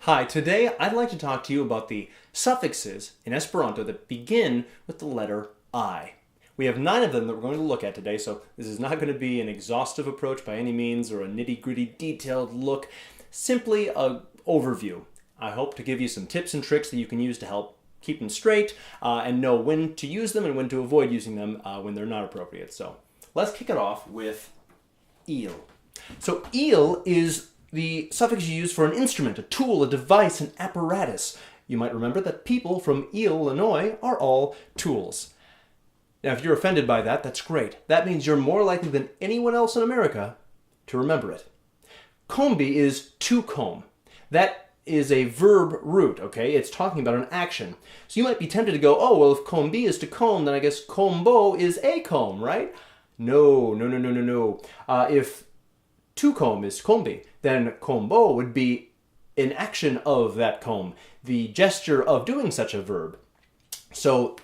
Hi, today I'd like to talk to you about the suffixes in Esperanto that begin with the letter I. We have 9 of them that we're going to look at today, so this is not going to be an exhaustive approach by any means or a nitty-gritty detailed look, simply an overview. I hope to give you some tips and tricks that you can use to help keep them straight and know when to use them and when to avoid using them when they're not appropriate. So let's kick it off with il. So il is the suffix you use for an instrument, a tool, a device, an apparatus. You might remember that people from Illinois are all tools. Now, if you're offended by that, that's great. That means you're more likely than anyone else in America to remember it. Combi is to comb. That is a verb root, okay? It's talking about an action. So you might be tempted to go, oh, well, if combi is to comb, then I guess combo is a comb, right? No. If to comb is combi, then combo would be an action of that comb, the gesture of doing such a verb. So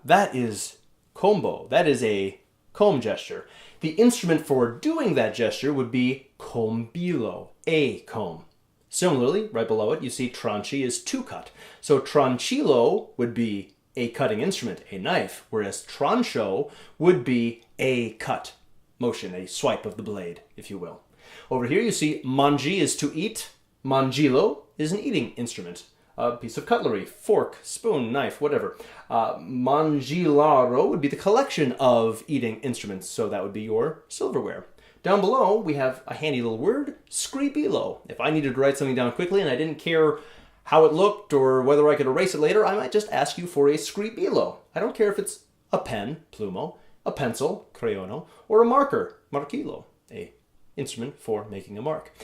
that is combo. That is a comb gesture. The instrument for doing that gesture would be combilo, a comb. Similarly, right below it, you see tranchi is to cut. So tranchilo would be a cutting instrument, a knife, whereas trancho would be a cut motion, a swipe of the blade, if you will. Over here you see mangi is to eat. Mangilo is an eating instrument, a piece of cutlery, fork, spoon, knife, whatever. Mangilaro would be the collection of eating instruments, so that would be your silverware. Down below we have a handy little word, scribilo. If I needed to write something down quickly and I didn't care how it looked or whether I could erase it later, I might just ask you for a scribilo. I don't care if it's a pen, plumo, a pencil, crayono, or a marker, markilo, a instrument for making a mark.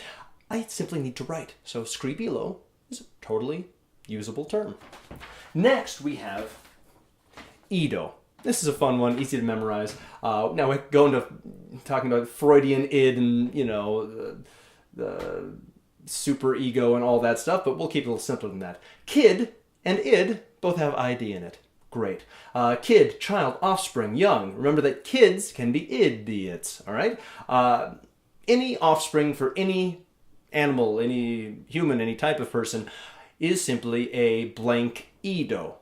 I simply need to write, so scribilo is a totally usable term. Next we have ido. This is a fun one, easy to memorize. Now we go into talking about Freudian id and, the super ego and all that stuff, but we'll keep it a little simpler than that. Kid and id both have id in it. Great. Kid, child, offspring, young. Remember that kids can be idiots, all right? Any offspring for any animal, any human, any type of person is simply a blank ido,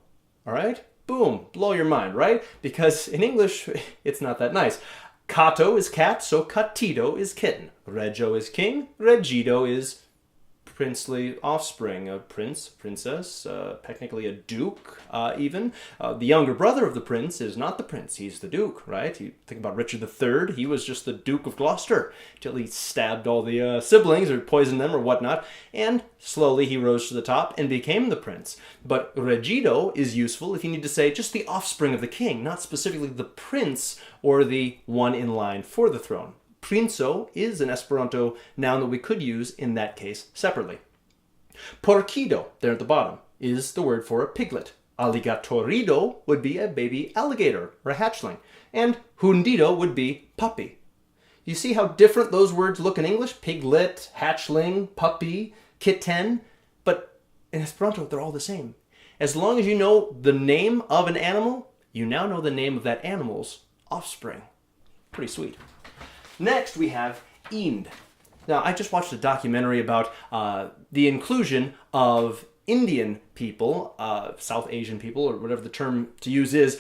all right? Boom, blow your mind, right? Because in English, it's not that nice. Cato is cat, so catito is kitten. Regio is king, regido is princely offspring, a prince, princess, technically a duke even. The younger brother of the prince is not the prince, he's the duke, right? You think about Richard III, he was just the Duke of Gloucester till he stabbed all the siblings or poisoned them or whatnot, and slowly he rose to the top and became the prince. But regido is useful if you need to say just the offspring of the king, not specifically the prince or the one in line for the throne. Princo is an Esperanto noun that we could use in that case separately. Porcido, there at the bottom, is the word for a piglet. Alligatorido would be a baby alligator or a hatchling. And hundido would be puppy. You see how different those words look in English? Piglet, hatchling, puppy, kitten. But in Esperanto, they're all the same. As long as you know the name of an animal, you now know the name of that animal's offspring. Pretty sweet. Next, we have ind. Now, I just watched a documentary about the inclusion of Indian people, South Asian people, or whatever the term to use is,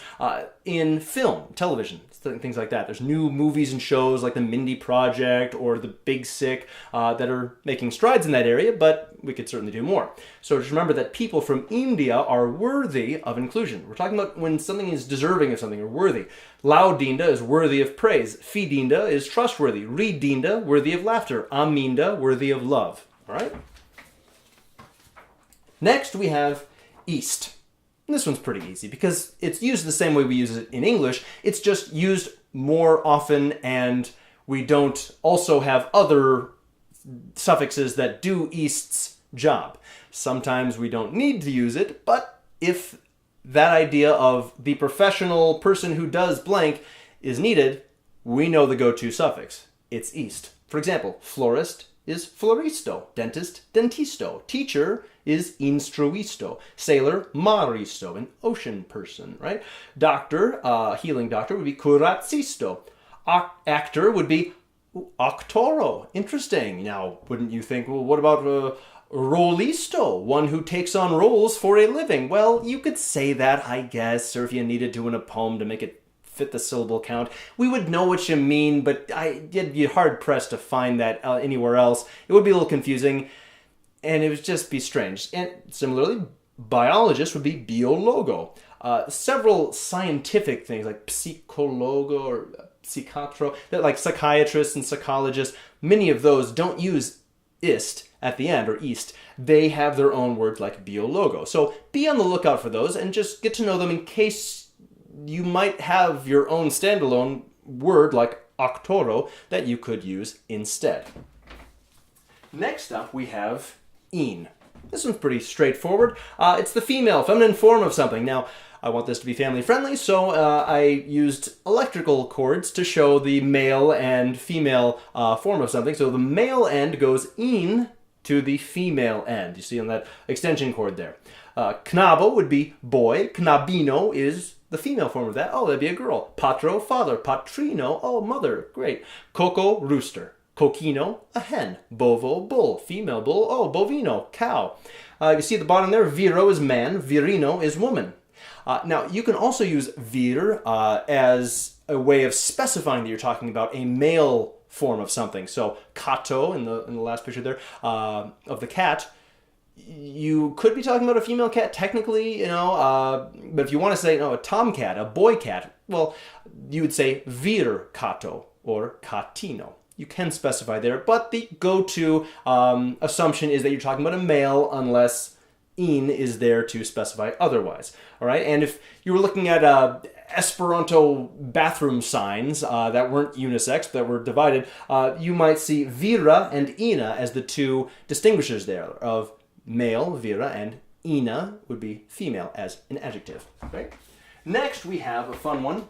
in film, television, things like that. There's new movies and shows like the Mindy Project or the Big Sick that are making strides in that area, but we could certainly do more. So just remember that people from India are worthy of inclusion. We're talking about when something is deserving of something or worthy. Laudinda is worthy of praise. Fidinda is trustworthy. Ridinda, worthy of laughter. Aminda, worthy of love. All right? Next, we have east. And this one's pretty easy because it's used the same way we use it in English. It's just used more often, and we don't also have other suffixes that do east's job. Sometimes we don't need to use it, but if that idea of the professional person who does blank is needed, we know the go-to suffix. It's east. For example, florist is floristo, dentist, dentisto, teacher is instruisto, sailor, maristo, an ocean person, right? Doctor, healing doctor would be curatsisto, actor would be actoro. Interesting. Now, wouldn't you think, well, what about Rolisto, one who takes on roles for a living. Well, you could say that, I guess, or if you needed to in a poem to make it fit the syllable count. We would know what you mean, but you'd be hard-pressed to find that anywhere else. It would be a little confusing, and it would just be strange. And similarly, biologist would be biologo. Several scientific things like psychologo or psychiatro, that like psychiatrists and psychologists, many of those don't use ist at the end, or east. They have their own words like biologo. So be on the lookout for those and just get to know them in case you might have your own standalone word like octoro that you could use instead. Next up we have in. This one's pretty straightforward. It's the female, feminine form of something. Now, I want this to be family friendly, so I used electrical cords to show the male and female form of something. So the male end goes in to the female end. You see on that extension cord there. Knabo would be boy. Knabino is the female form of that. Oh, that'd be a girl. Patro, father. Patrino, oh, mother. Great. Coco, rooster. Coquino, a hen. Bovo, bull. Female bull, oh, bovino, cow. You see at the bottom there, viro is man. Virino is woman. Now, you can also use vir as a way of specifying that you're talking about a male form of something. So, kato, in the last picture there, of the cat, you could be talking about a female cat, technically, but if you want to say, a tomcat, a boy cat, well, you would say vir kato, or katino. You can specify there, but the go-to assumption is that you're talking about a male unless in is there to specify otherwise. All right, and if you were looking at Esperanto bathroom signs that weren't unisex, that were divided, you might see vira and ina as the two distinguishers there of male, vira, and ina would be female as an adjective. Right? Next, we have a fun one,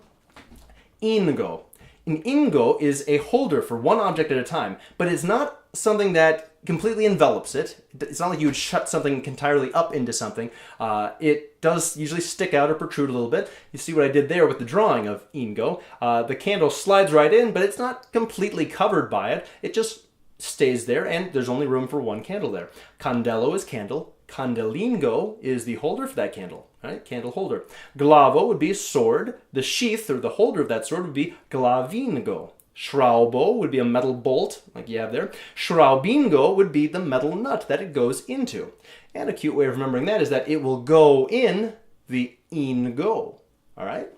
ingo. An ingo is a holder for one object at a time, but it's not something that completely envelops it. It's not like you would shut something entirely up into something. It does usually stick out or protrude a little bit. You see what I did there with the drawing of ingo. The candle slides right in, but it's not completely covered by it. It just stays there, and there's only room for one candle there. Candelo is candle. Candelingo is the holder for that candle, right? Candle holder. Glavo would be sword. The sheath, or the holder of that sword, would be glavingo. Schraubo would be a metal bolt, like you have there. Schraubingo would be the metal nut that it goes into. And a cute way of remembering that is that it will go in the ingo, all right?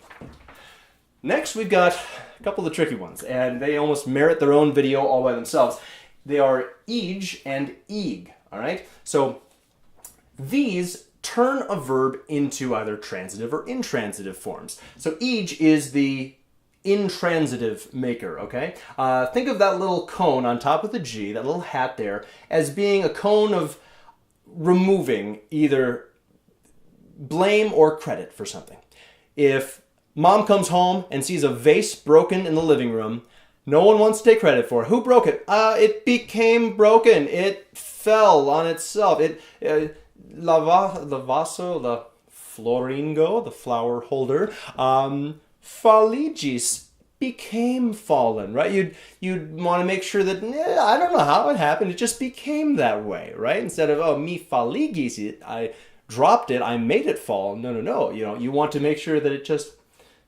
Next, we've got a couple of the tricky ones, and they almost merit their own video all by themselves. They are ij and ig, all right? So these turn a verb into either transitive or intransitive forms. So ij is the intransitive maker, okay? Think of that little cone on top of the G, that little hat there, as being a cone of removing either blame or credit for something. If mom comes home and sees a vase broken in the living room, no one wants to take credit for it. Who broke it? It became broken. It fell on itself. La vaso, the floringo, the flower holder, faligis, became fallen, right? You'd want to make sure that, I don't know how it happened, it just became that way, right? Instead of, mi faligis, I dropped it, I made it fall. No. You want to make sure that it just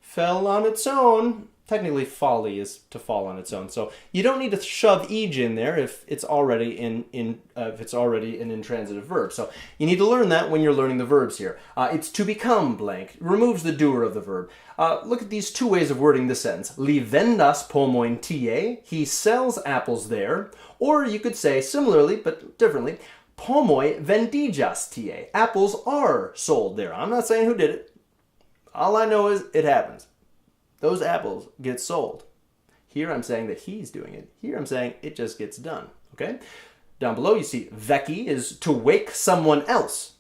fell on its own. Technically, folly is to fall on its own. So you don't need to shove ij in there if it's already if it's already an intransitive verb. So you need to learn that when you're learning the verbs here. It's to become blank. It removes the doer of the verb. Look at these two ways of wording this sentence. Li vendas pomoin tie. He sells apples there. Or you could say similarly, but differently, pomoi vendigas tie. Apples are sold there. I'm not saying who did it. All I know is it happens. Those apples get sold. Here I'm saying that he's doing it. Here I'm saying it just gets done, okay? Down below you see veki is to wake someone else.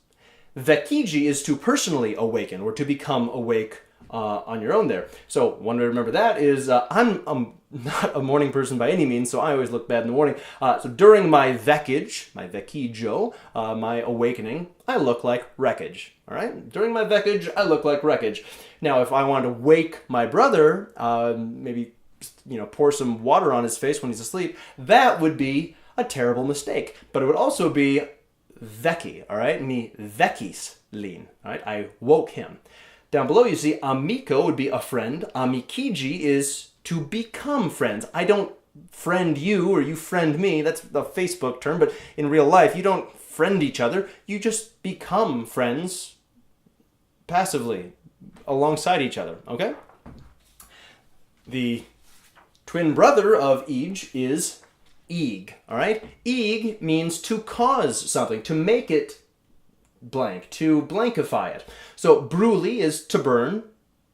Vekiji is to personally awaken or to become awake on your own there. So one way to remember that is I'm not a morning person by any means, so I always look bad in the morning. So during my vekage, my vekijo, my awakening, I look like wreckage. All right? During my vekage, I look like wreckage. Now, if I wanted to wake my brother, maybe pour some water on his face when he's asleep, that would be a terrible mistake. But it would also be veki, all right? Mi vekis lin, all right? I woke him. Down below you see amico would be a friend. Amikiji is to become friends. I don't friend you or you friend me. That's the Facebook term, but in real life you don't friend each other. You just become friends passively alongside each other, okay? The twin brother of ij is ig, all right? Ig means to cause something, to make it blank, to blankify it. So bruli is to burn,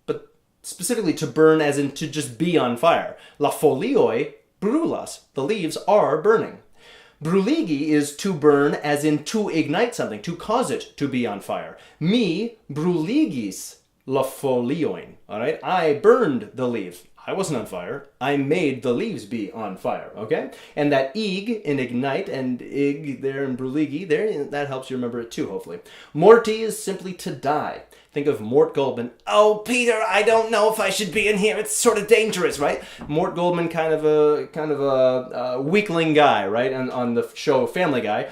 but specifically to burn as in to just be on fire. La folioj brulas, the leaves are burning. Bruligi is to burn as in to ignite something, to cause it to be on fire. Mi bruligis la foliojn, all right? I burned the leaves. I wasn't on fire. I made the leaves be on fire, okay? And that ig in ignite and ig there in bruligi there, that helps you remember it too, hopefully. Morti is simply to die. Think of Mort Goldman. Oh, Peter, I don't know if I should be in here. It's sort of dangerous, right? Mort Goldman, kind of a weakling guy, right? On the show Family Guy.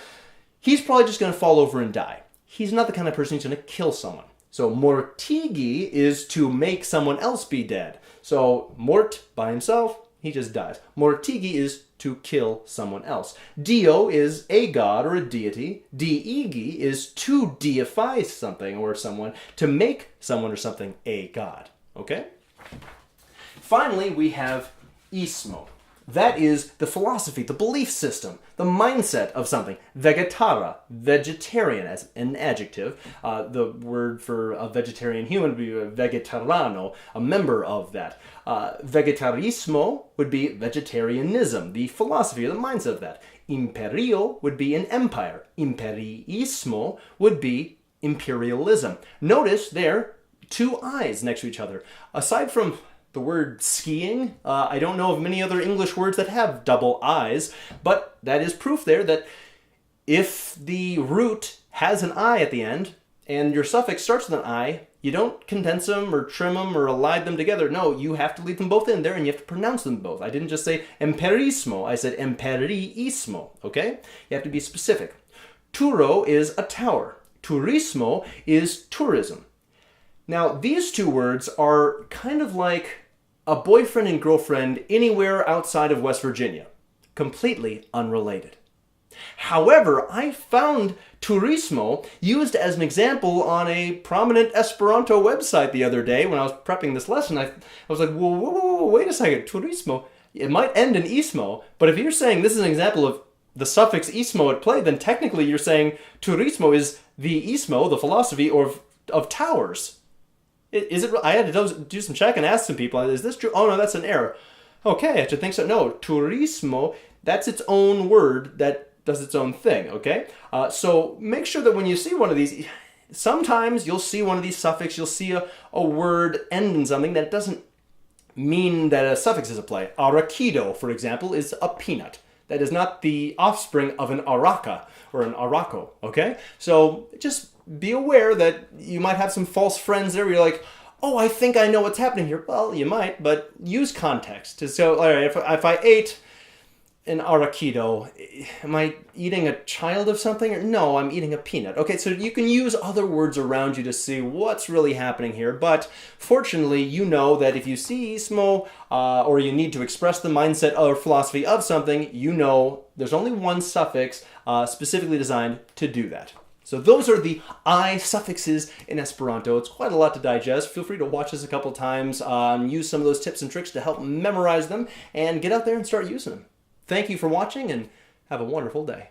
He's probably just going to fall over and die. He's not the kind of person who's going to kill someone. So mortigi is to make someone else be dead. So mort by himself, he just dies. Mortigi is to kill someone else. Dio is a god or a deity. Deigi is to deify something or someone, to make someone or something a god. Okay? Finally, we have ismo. That is the philosophy, the belief system, the mindset of something. Vegetara, vegetarian as an adjective. The word for a vegetarian human would be a vegetarano, a member of that. Vegetarismo would be vegetarianism, the philosophy or the mindset of that. Imperio would be an empire. Imperiismo would be imperialism. Notice there, two I's next to each other. Aside from the word skiing, I don't know of many other English words that have double I's, but that is proof there that if the root has an I at the end, and your suffix starts with an I, you don't condense them or trim them or elide them together. No, you have to leave them both in there and you have to pronounce them both. I didn't just say emperismo, I said emperiismo, okay? You have to be specific. Turo is a tower. Turismo is tourism. Now, these two words are kind of like a boyfriend and girlfriend anywhere outside of West Virginia. Completely unrelated. However, I found turismo used as an example on a prominent Esperanto website the other day when I was prepping this lesson. I was like, whoa, wait a second, turismo. It might end in ismo, but if you're saying this is an example of the suffix ismo at play, then technically you're saying turismo is the ismo, the philosophy of towers. Is it? I had to do some check and ask some people, is this true? Oh no, that's an error. Okay, I should think so. No, turismo, that's its own word that does its own thing, okay? So make sure that when you see one of these, sometimes you'll see one of these suffixes, you'll see a word end in something that doesn't mean that a suffix is at play. Arakido, for example, is a peanut. That is not the offspring of an araca or an araco, okay? So just be aware that you might have some false friends there where you're like, oh, I think I know what's happening here. Well, you might, but use context. So, all right, if I ate an arakido, am I eating a child of something? Or no, I'm eating a peanut. Okay, so you can use other words around you to see what's really happening here, but fortunately, you know that if you see ismo, or you need to express the mindset or philosophy of something, you know there's only one suffix specifically designed to do that. So those are the I suffixes in Esperanto. It's quite a lot to digest. Feel free to watch this a couple times, use some of those tips and tricks to help memorize them, and get out there and start using them. Thank you for watching, and have a wonderful day.